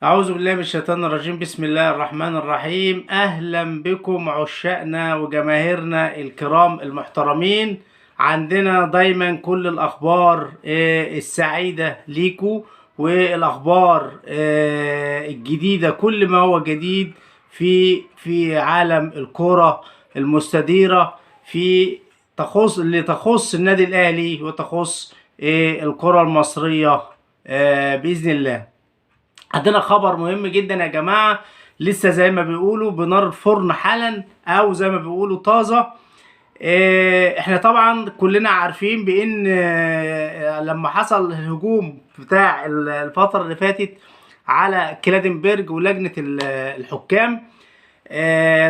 أعوذ بالله من الشيطان الرجيم. بسم الله الرحمن الرحيم. أهلا بكم عشاقنا وجماهيرنا الكرام المحترمين. عندنا دايما كل الأخبار السعيدة ليكو، والأخبار الجديدة، كل ما هو جديد في عالم الكرة المستديرة، في اللي تخص النادي الأهلي وتخص الكرة المصرية بإذن الله. عندنا خبر مهم جدا يا جماعة، لسه زي ما بيقولوا بنار الفرن حالا، او زي ما بيقولوا طازة. احنا طبعا كلنا عارفين بان لما حصل الهجوم بتاع الفترة اللي فاتت على كلادنبرج ولجنة الحكام،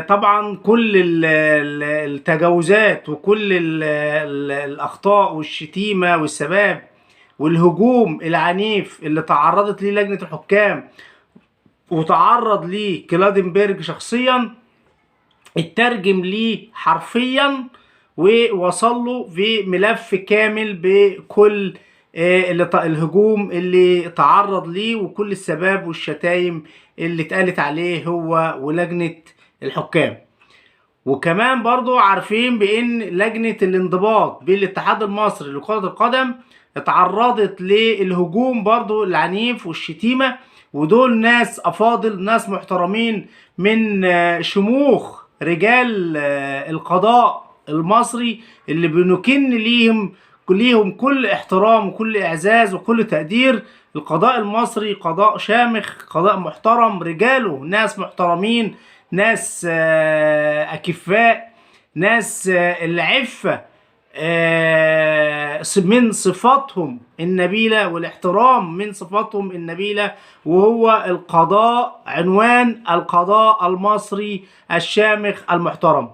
طبعا كل التجاوزات وكل الاخطاء والشتيمة والسباب والهجوم العنيف اللي تعرضت ليه لجنة الحكام وتعرض ليه كلادنبرج شخصيا، اترجم ليه حرفيا ووصل له في ملف كامل بكل الهجوم اللي تعرض ليه وكل السباب والشتايم اللي اتقالت عليه هو ولجنة الحكام. وكمان برضو عارفين بان لجنة الانضباط بالاتحاد المصري لكرة القدم اتعرضت للهجوم برضو العنيف والشتيمة، ودول ناس افاضل، ناس محترمين من شموخ رجال القضاء المصري اللي بنكن ليهم كل احترام وكل اعزاز وكل تقدير. القضاء المصري قضاء شامخ، قضاء محترم، رجاله ناس محترمين، ناس أكفاء، ناس العفة من صفاتهم النبيلة، والاحترام من صفاتهم النبيلة، وهو القضاء، عنوان القضاء المصري الشامخ المحترم.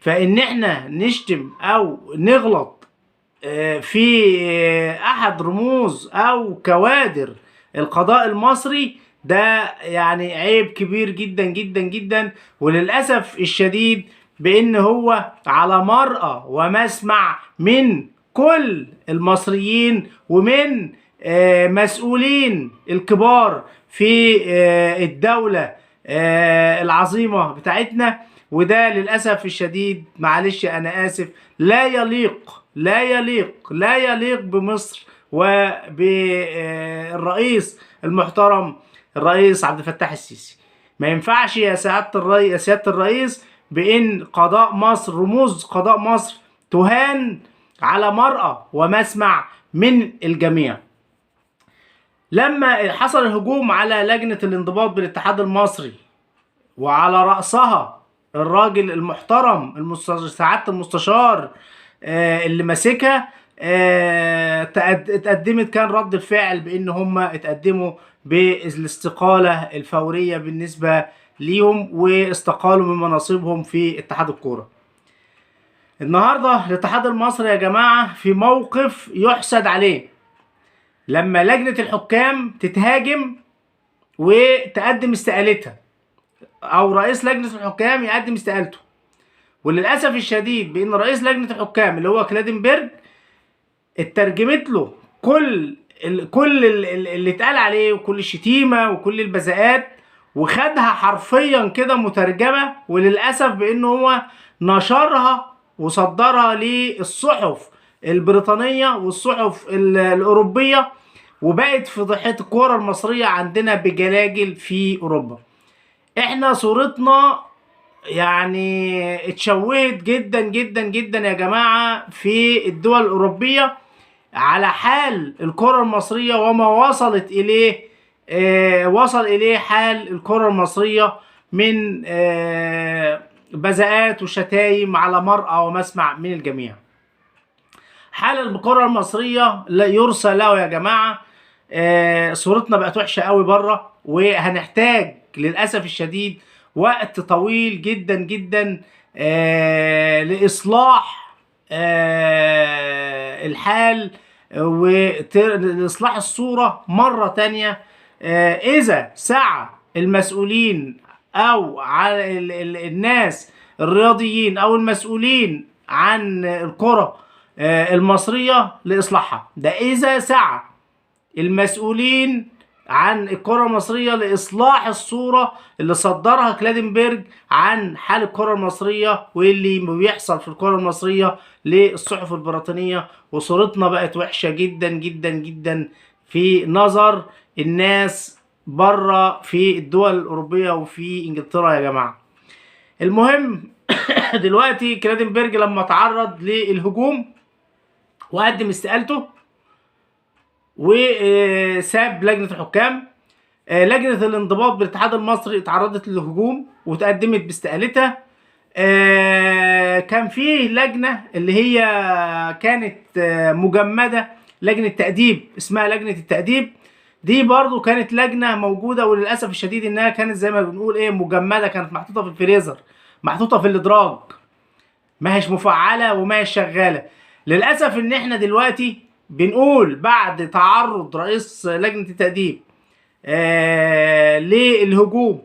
فإن احنا نشتم أو نغلط في أحد رموز أو كوادر القضاء المصري، ده يعني عيب كبير جدا جدا جدا. وللأسف الشديد بأن هو على مرأى ومسمع من كل المصريين ومن مسؤولين الكبار في الدولة العظيمة بتاعتنا. وده للأسف الشديد، معلش أنا آسف، لا يليق بمصر وبالرئيس المحترم الرئيس عبد الفتاح السيسي. ما ينفعش يا سيادة الرئيس بأن قضاء مصر، رموز قضاء مصر، تهان على مرأى ومسمع من الجميع. لما حصل الهجوم على لجنة الانضباط بالاتحاد المصري وعلى رأسها الراجل المحترم سعادة المستشار اللي ماسكها، اتقدمت، كان رد الفعل بان هم اتقدموا بالاستقالة الفورية بالنسبة ليهم، واستقالوا من مناصبهم في اتحاد الكورة. النهاردة الاتحاد المصري يا جماعة في موقف يحسد عليه، لما لجنة الحكام تتهاجم وتقدم استقالتها، او رئيس لجنة الحكام يقدم استقالته. وللأسف الشديد بان رئيس لجنة الحكام اللي هو كلادنبرج اترجمت له كل اللي اتقال عليه وكل الشتيمة وكل البذاءات، وخدها حرفيا كده مترجمة. وللأسف بانه هو نشرها وصدرها للصحف البريطانية والصحف الأوروبية، وبقت فضيحة الكورة المصرية عندنا بجلاجل في أوروبا. احنا صورتنا يعني اتشوهت جدا جدا جدا يا جماعة في الدول الأوروبية على حال الكرة المصرية وما وصلت إليه. وصل إليه حال الكرة المصرية من بذاءات وشتايم على مرأى ومسمع من الجميع. حال الكرة المصرية لا يرثى له يا جماعة. صورتنا بقت وحشة قوي بره، وهنحتاج للأسف الشديد وقت طويل جدا جدا لإصلاح الحال ولإصلاح الصورة مرة تانية. إذا سعى المسؤولين أو على الناس الرياضيين أو المسؤولين عن الكرة المصرية لإصلاحها، ده إذا سعى المسؤولين عن الكرة المصرية لإصلاح الصورة اللي صدرها كلادنبرج عن حال الكرة المصرية واللي بيحصل في الكرة المصرية للصحف البريطانية، وصورتنا بقت وحشة جدا جدا جدا في نظر الناس بره في الدول الأوروبية وفي إنجلترا يا جماعة. المهم دلوقتي كلادنبرج لما تعرض للهجوم وقدم استقالته وساب لجنة الحكام، لجنة الانضباط بالاتحاد المصري اتعرضت للهجوم وتقدمت باستقالتها. كان فيه لجنة اللي هي كانت مجمدة، لجنة تأديب اسمها لجنة التأديب. دي برضو كانت لجنة موجودة، وللأسف الشديد انها كانت زي ما بنقول ايه مجمدة، كانت محطوطة في الفريزر، محطوطة في الادراج، ما هيش مفعلة وما هيش شغالة. للأسف ان احنا دلوقتي بنقول بعد تعرض رئيس لجنة التأديب للهجوم،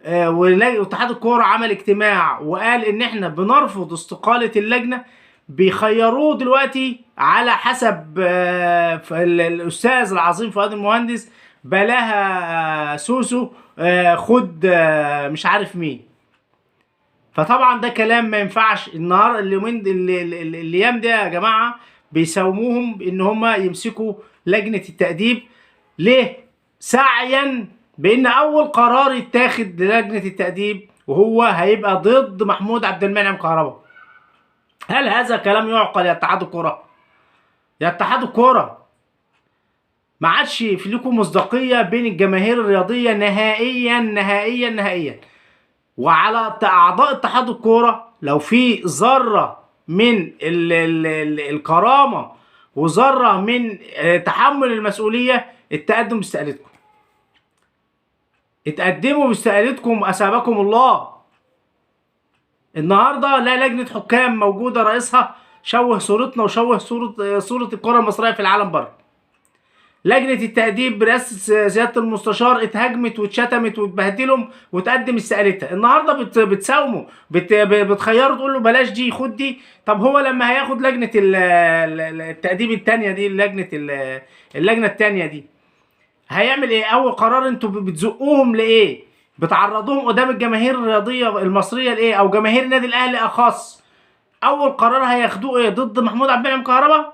واتحاد الكوره عمل اجتماع وقال ان احنا بنرفض استقالة اللجنة، بيخيروه دلوقتي على حسب الاستاذ العظيم فؤاد المهندس بلاها سوسو، خد مش عارف مين. فطبعا ده كلام ما ينفعش. النهار اليومين الايام ده يا جماعه بيساوموهم بان هم يمسكوا لجنه التاديب. ليه؟ سعيا بان اول قرار يتاخد للجنه التاديب وهو هيبقى ضد محمود عبد المنعم كهربا. هل هذا كلام يعقل يا اتحاد الكوره؟ يا اتحاد الكوره، ما عادش في لكم مصداقيه بين الجماهير الرياضيه نهائيا نهائيا نهائيا. وعلى اعضاء اتحاد الكوره لو في ذره من الكرامه وذره من تحمل المسؤوليه، التقدم باستقالتكم. اتقدموا باستقالتكم اثابكم الله. النهارده لا لجنه حكام موجوده رئيسها شوه صورتنا وشوه صوره الكره المصريه في العالم بره. لجنة التأديب برئاسة سيادة المستشار اتهاجمت واتشتمت واتبهدلهم وتقدم استقالتها. النهارده بتساوموا، بتخيروا تقول له بلاش دي خد دي. طب هو لما هياخد لجنة التأديب التانية دي، اللجنة التانية دي هيعمل ايه؟ اول قرار انتوا بتزقوهم لايه؟ بتعرضوهم قدام الجماهير الرياضية المصرية لايه؟ او جماهير النادي الاهلي اخص. اول قرار هياخدوه ايه؟ ضد محمود عبد المنعم كهربا؟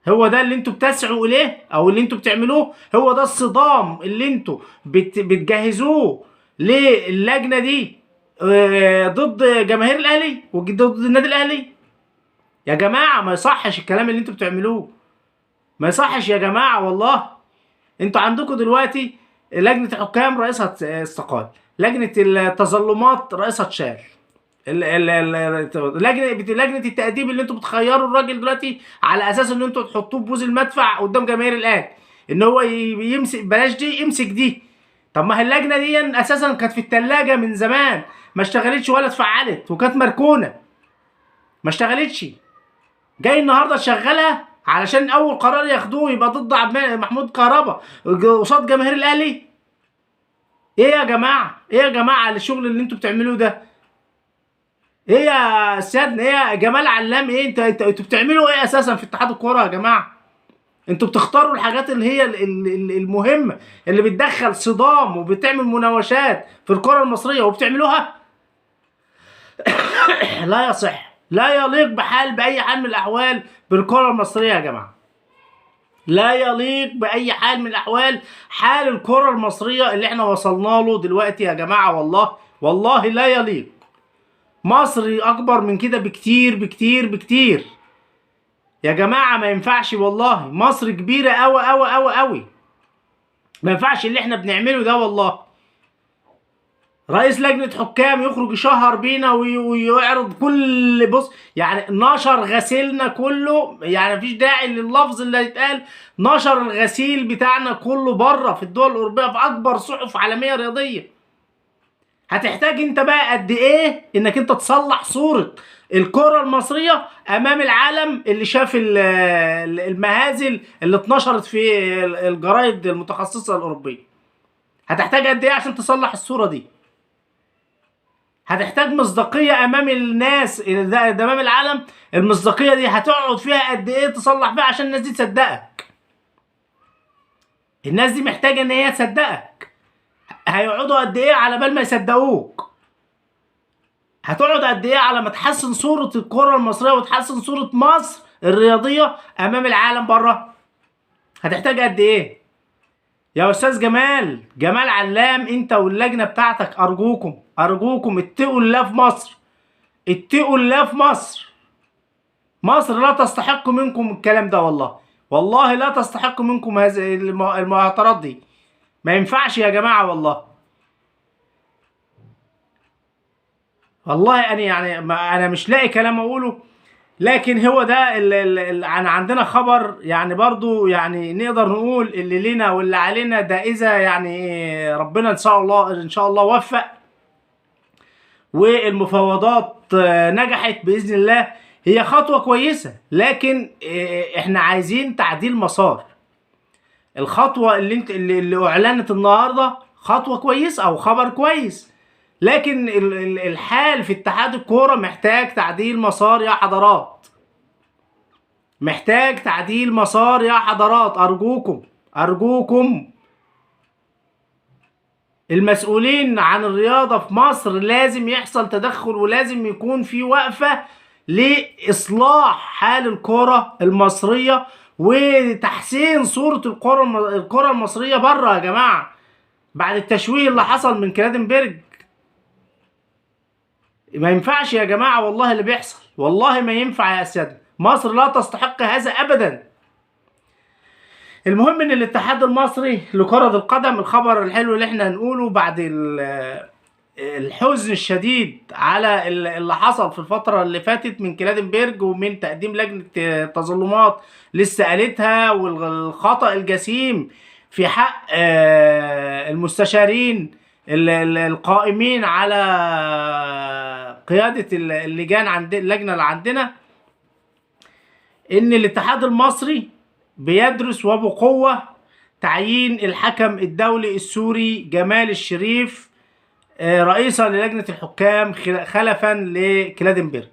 هو ده اللي انتوا بتسعوا اليه او اللي انتوا بتعملوه؟ هو ده الصدام اللي انتوا بتجهزوه للجنه دي ضد جماهير الاهلي وضد النادي الاهلي؟ يا جماعه ما يصحش الكلام اللي انتوا بتعملوه، ما يصحش يا جماعه والله. انتوا عندكم دلوقتي لجنه الحكام رئيسها استقال، لجنه التظلمات رئيسها اتشال، لجنه التأديب اللي انتوا بتخيروا الراجل دلوقتي على اساس ان انتوا تحطوه ببوز المدفع قدام جماهير الاهلي ان هو يمسك، بلاش دي امسك دي. طب ما هي اللجنه دي اساسا كانت في الثلاجه من زمان، ما اشتغلتش ولا اتفعلت وكانت مركونه ما اشتغلتش. جاي النهارده تشغلها علشان اول قرار ياخدوه يبقى ضد محمود كهربا قصاد جماهير الاهلي؟ ايه يا جماعه؟ ايه يا جماعه الشغل اللي انتوا بتعملوه ده؟ ايه يا سيادنا؟ ايه يا جمال علام؟ ايه انتوا بتعملوا ايه اساسا في اتحاد الكوره يا جماعه؟ انتوا بتختاروا الحاجات اللي هي المهمه اللي بتدخل صدام وبتعمل مناوشات في الكره المصريه وبتعملوها. لا يصح، لا يليق باي حال من الاحوال بالكره المصريه يا جماعه. لا يليق باي حال من الاحوال حال الكره المصريه اللي احنا وصلنا له دلوقتي يا جماعه. والله والله لا يليق. مصر اكبر من كده بكتير بكتير بكتير يا جماعه. ما ينفعش والله، مصر كبيره قوي قوي قوي قوي، ما ينفعش اللي احنا بنعمله ده والله. رئيس لجنه حكام يخرج يشهر بينا ويعرض كل بص يعني نشر غسيلنا كله، يعني مفيش داعي لللفظ اللي هيتقال، نشر الغسيل بتاعنا كله بره في الدول الاوروبيه في اكبر صحف عالميه رياضيه. هتحتاج انت بقى قد ايه انك انت تصلح صورة الكرة المصرية امام العالم اللي شاف المهازل اللي اتنشرت في الجرايد المتخصصة الاوروبية؟ هتحتاج قد ايه عشان تصلح الصورة دي؟ هتحتاج مصداقية امام الناس امام العالم. المصداقية دي هتقعد فيها قد ايه تصلح فيها عشان الناس دي تصدقك؟ الناس دي محتاجة ان هي تصدقك. هيقعدوا قد ايه على بال ما يصدقوك؟ هتقعد قد ايه على ما تحسن صورة الكرة المصرية وتحسن صورة مصر الرياضية امام العالم بره؟ هتحتاج قد ايه؟ يا استاذ جمال علام، انت واللجنة بتاعتك ارجوكم اتقوا الله في مصر. اتقوا الله في مصر. مصر لا تستحق منكم الكلام ده، والله لا تستحق منكم هذه المعطرات دي. ما ينفعش يا جماعة والله انا يعني ما انا مش لاقي كلام اقوله. لكن هو ده عندنا خبر يعني برضو، يعني نقدر نقول اللي لنا واللي علينا ده، اذا يعني ربنا ان شاء الله وفق والمفاوضات نجحت باذن الله، هي خطوة كويسة. لكن احنا عايزين تعديل مسار. الخطوة اللي اعلنت النهاردة خطوة كويسة او خبر كويس، لكن الحال في اتحاد الكورة محتاج تعديل مسار يا حضرات. محتاج تعديل مسار يا حضرات. ارجوكم المسؤولين عن الرياضة في مصر لازم يحصل تدخل، ولازم يكون في وقفة لإصلاح حال الكرة المصرية وتحسين صورة الكرة المصرية بره يا جماعة، بعد التشويه اللي حصل من كلادنبرج. ما ينفعش يا جماعة والله اللي بيحصل، والله ما ينفع يا أساتذة. مصر لا تستحق هذا أبدا. المهم ان الاتحاد المصري لكرة القدم، الخبر الحلو اللي احنا هنقوله بعد الحزن الشديد على اللي حصل في الفترة اللي فاتت من كلادنبرج، ومن تقديم لجنة تظلمات لسه قالتها، والخطأ الجسيم في حق المستشارين القائمين على قيادة اللجان اللجنة اللي عندنا، ان الاتحاد المصري بيدرس وبقوة تعيين الحكم الدولي السوري جمال الشريف رئيسا للجنة الحكام خلفا لكلادنبرج.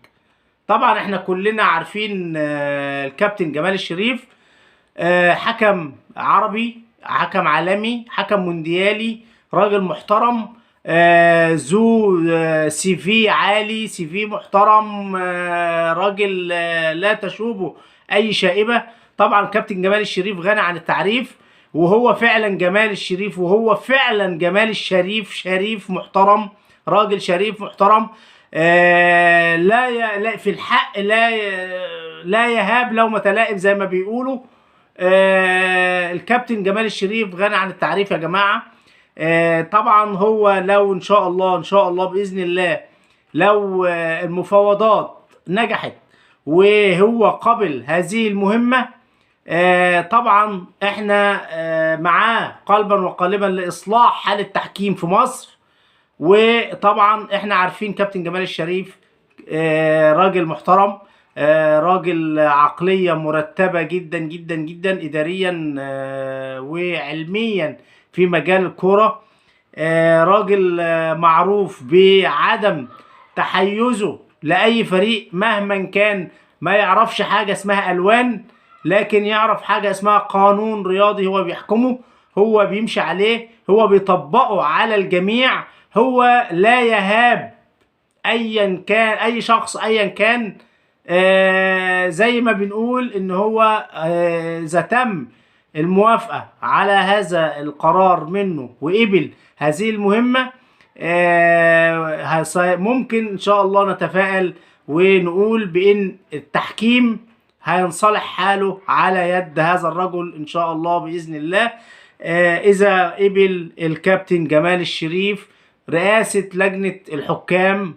طبعا احنا كلنا عارفين الكابتن جمال الشريف حكم عربي، حكم عالمي، حكم مونديالي، راجل محترم، ذو سي في عالي، سي في محترم، راجل لا تشوبه اي شائبة. طبعا كابتن جمال الشريف غني عن التعريف، وهو فعلا جمال الشريف، وهو فعلا جمال الشريف، شريف محترم، راجل شريف محترم. لا في الحق لا يهاب لومة لائم زي ما بيقولوا. الكابتن جمال الشريف غني عن التعريف يا جماعة. طبعا هو لو ان شاء الله باذن الله، لو المفاوضات نجحت وهو قبل هذه المهمة، طبعا احنا معاه قلبا وقالبا لاصلاح حال التحكيم في مصر. وطبعا احنا عارفين كابتن جمال الشريف راجل محترم، راجل عقلية مرتبة جدا جدا جدا، اداريا وعلميا في مجال الكرة. راجل معروف بعدم تحيزه لأي فريق مهما كان. ما يعرفش حاجة اسمها ألوان، لكن يعرف حاجة اسمها قانون رياضي هو بيحكمه، هو بيمشي عليه، هو بيطبقه على الجميع. هو لا يهاب ايا كان اي شخص ايا كان. زي ما بنقول ان هو اذا تم الموافقة على هذا القرار منه وقبل هذه المهمة، ممكن ان شاء الله نتفائل ونقول بان التحكيم هينصلح حاله على يد هذا الرجل ان شاء الله باذن الله. اذا قبل الكابتن جمال الشريف رئاسة لجنة الحكام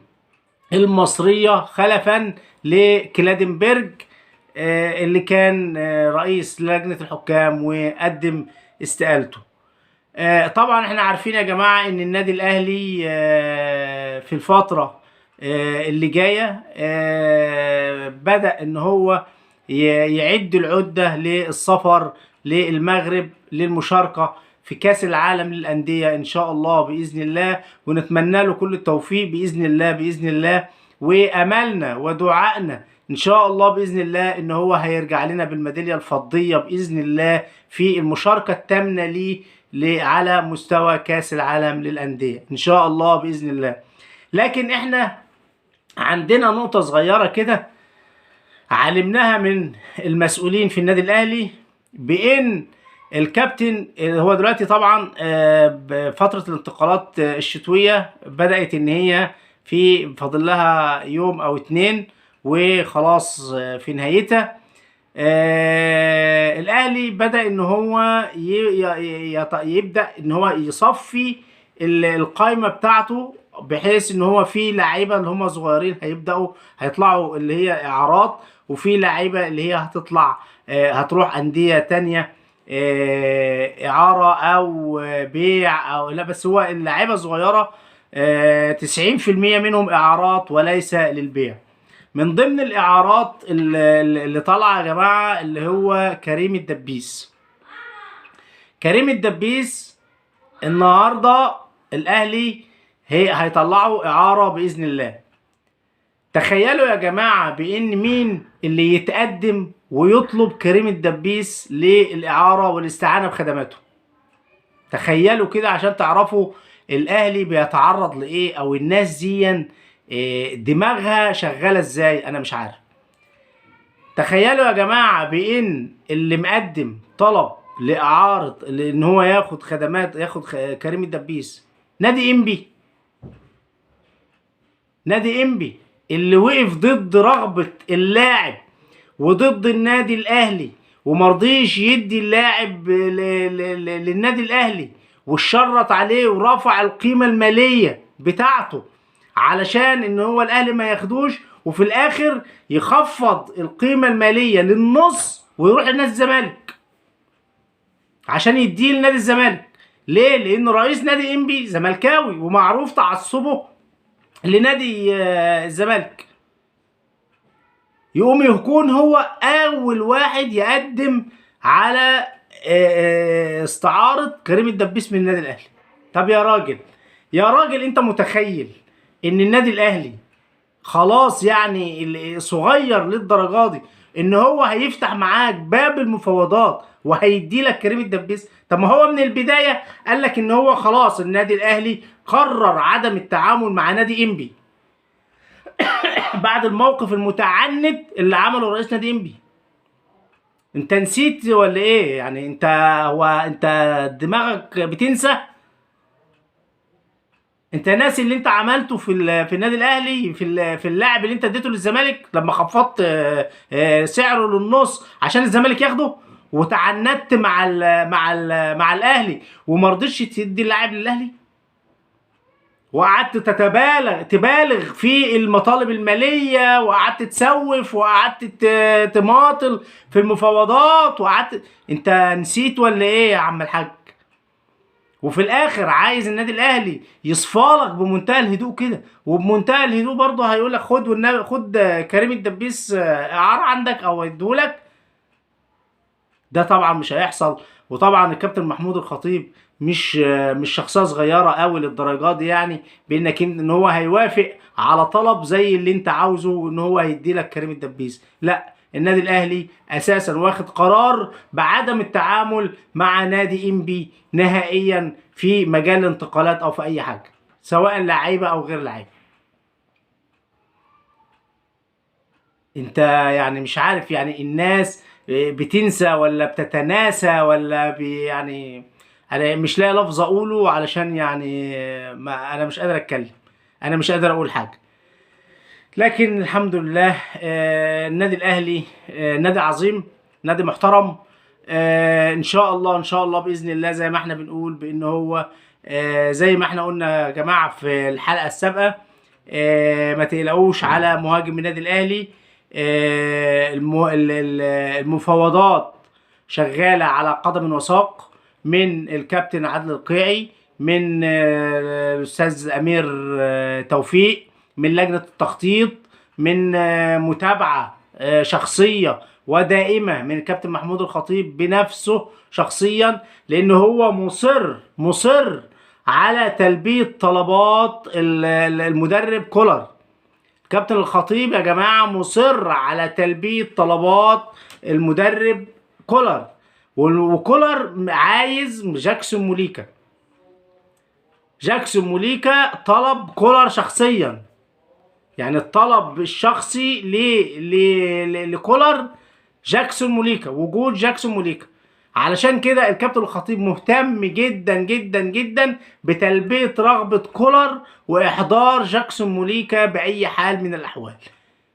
المصرية خلفا لكلادنبرج، اللي كان رئيس لجنة الحكام وقدم استقالته. طبعا احنا عارفين يا جماعة ان النادي الاهلي في الفترة اللي جاية بدأ ان هو يعد العدة للسفر للمغرب للمشاركة في كاس العالم للأندية ان شاء الله بإذن الله، ونتمنى له كل التوفيق بإذن الله. وأملنا ودعائنا ان شاء الله باذن الله ان هو هيرجع لنا بالميداليه الفضيه باذن الله في المشاركه الثامنه ليه على مستوى كاس العالم للانديه ان شاء الله باذن الله. لكن احنا عندنا نقطه صغيره كده علمناها من المسؤولين في النادي الاهلي، بان الكابتن هو دلوقتي طبعا بفتره الانتقالات الشتويه بدات ان هي في فاضل لها يوم او اتنين وخلاص في نهايتها. الاهلي بدأ ان هو يبدأ ان هو يصفي القائمة بتاعته، بحيث ان هو في لعيبة اللي هم صغيرين هيطلعوا اللي هي اعارات، وفي لعيبة اللي هي هتطلع هتروح أندية تانية اعارة او بيع او لا، بس هو اللعيبة صغيرة 90% منهم اعارات وليس للبيع. من ضمن الاعارات اللي طالعه يا جماعه اللي هو كريم الدبيس. كريم الدبيس النهارده الاهلي هيطلعوا اعاره باذن الله. تخيلوا يا جماعه بان مين اللي يتقدم ويطلب كريم الدبيس للاعاره والاستعانه بخدماته. تخيلوا كده عشان تعرفوا الاهلي بيتعرض لايه، او الناس دي دماغها شغاله ازاي. انا مش عارف. تخيلوا يا جماعه بان اللي مقدم طلب لاعاره ان هو ياخد خدمات، ياخد كريم الدبيس نادي انبي. نادي انبي اللي وقف ضد رغبه اللاعب وضد النادي الاهلي ومرضيش يدي اللاعب للنادي الاهلي، وشرط عليه ورفع القيمه الماليه بتاعته علشان ان هو الاهلي ما ياخدوش، وفي الاخر يخفض القيمه الماليه للنص ويروح لنادي الزمالك عشان يديه لنادي الزمالك. ليه؟ لان رئيس نادي انبي زملكاوي ومعروف تعصبه لنادي الزمالك. يقوم يكون هو اول واحد يقدم على استعارة كريم الدبيس من النادي الاهلي. طب يا راجل، يا راجل انت متخيل ان النادي الاهلي خلاص يعني صغير للدرجه دي ان هو هيفتح معاك باب المفاوضات وهيدي لك كريم الدبيس؟ طب ما هو من البدايه قال لك ان هو خلاص النادي الاهلي قرر عدم التعامل مع نادي انبي بعد الموقف المتعنت اللي عمله رئيس نادي انبي. انت نسيت ولا ايه؟ يعني انت دماغك بتنسى؟ انت ناسي اللي انت عملته في النادي الاهلي في اللاعب اللي انت اديته للزمالك لما خفضت سعره للنص عشان الزمالك ياخده، وتعنت مع الاهلي وما رضيتش تدي اللاعب للاهلي، وقعدت تبالغ في المطالب الماليه، وقعدت تسوف، وقعدت تماطل في المفاوضات، وقعدت. انت نسيت ولا ايه يا عم الحاج؟ وفي الاخر عايز النادي الاهلي يصفالك بمنتهى الهدوء كده، وبمنتهى الهدوء برضه هيقول لك خد والنبي خد كريم الدبيس اعاره عندك او يديهولك. ده طبعا مش هيحصل. وطبعا الكابتن محمود الخطيب مش شخصيه صغيره قوي للدرجات دي، يعني بانك ان هو هيوافق على طلب زي اللي انت عاوزه ان هو هيدي لك كريم الدبيس. لا، النادي الاهلي اساسا واخد قرار بعدم التعامل مع نادي انبي نهائيا في مجال الانتقالات او في اي حاجه، سواء لعيبه او غير لعيبه. انت يعني مش عارف يعني الناس بتنسى ولا بتتناسى ولا يعني انا مش لاقي لفظ اقوله علشان يعني ما انا مش قادر اتكلم، انا مش قادر اقول حاجه. لكن الحمد لله النادي الاهلي نادي عظيم، نادي محترم. ان شاء الله ان شاء الله باذن الله زي ما احنا بنقول بان هو زي ما احنا قلنا يا جماعه في الحلقه السابقه، ما تقلقوش على مهاجم النادي الاهلي. المفاوضات شغاله على قدم وساق من الكابتن عادل القيعي، من الاستاذ امير توفيق، من لجنه التخطيط، من متابعه شخصيه ودائمه من الكابتن محمود الخطيب بنفسه شخصيا، لان هو مصر على تلبيه طلبات المدرب كولر. كابتن الخطيب يا جماعة مصر على تلبية طلبات المدرب كولر، وكولر عايز جاكسون موليكا. جاكسون موليكا طلب كولر شخصيا، يعني الطلب الشخصي لكولر جاكسون موليكا، وجود جاكسون موليكا. علشان كده الكابتن الخطيب مهتم جدا جدا جدا بتلبية رغبة كولر واحضار جاكسون موليكا بأي حال من الأحوال.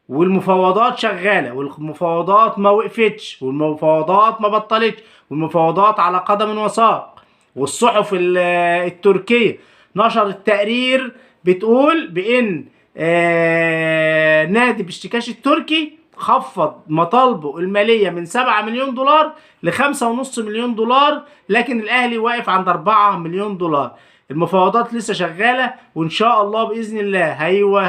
والمفاوضات شغالة، والمفاوضات ما وقفتش، والمفاوضات ما بطلتش، والمفاوضات على قدم وساق. والصحف التركية نشرت تقرير بتقول بإن نادي بشتكاش التركي خفض مطالبه المالية من 7 مليون دولار ل5.5 مليون دولار، لكن الأهلي واقف عند 4 مليون دولار. المفاوضات لسه شغالة، وإن شاء الله بإذن الله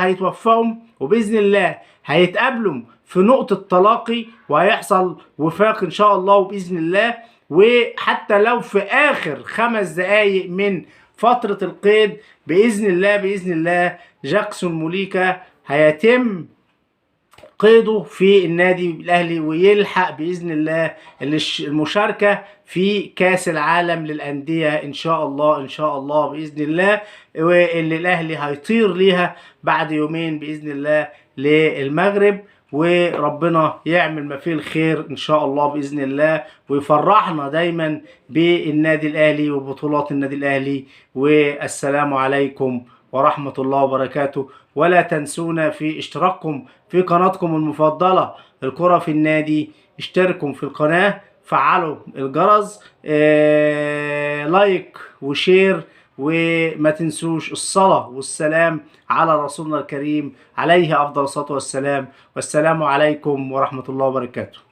هيتوفقوا، وبإذن الله هيتقابلوا في نقطة تلاقي، وهيحصل وفاق إن شاء الله وبإذن الله. وحتى لو في آخر 5 دقايق من فترة القيد بإذن الله، بإذن الله جاكسون موليكا هيتم قيده في النادي الأهلي، ويلحق بإذن الله المشاركة في كأس العالم للأندية إن شاء الله، إن شاء الله بإذن الله، واللي الأهلي هيطير ليها بعد يومين بإذن الله للمغرب. وربنا يعمل ما فيه الخير إن شاء الله بإذن الله، ويفرحنا دايما بالنادي الأهلي وبطولات النادي الأهلي. والسلام عليكم ورحمة الله وبركاته. ولا تنسونا في اشتراككم في قناتكم المفضلة الكرة في النادي. اشتركوا في القناة، فعلوا الجرس، لايك وشير، وما تنسوش الصلاة والسلام على رسولنا الكريم عليه أفضل الصلاة والسلام. والسلام عليكم ورحمة الله وبركاته.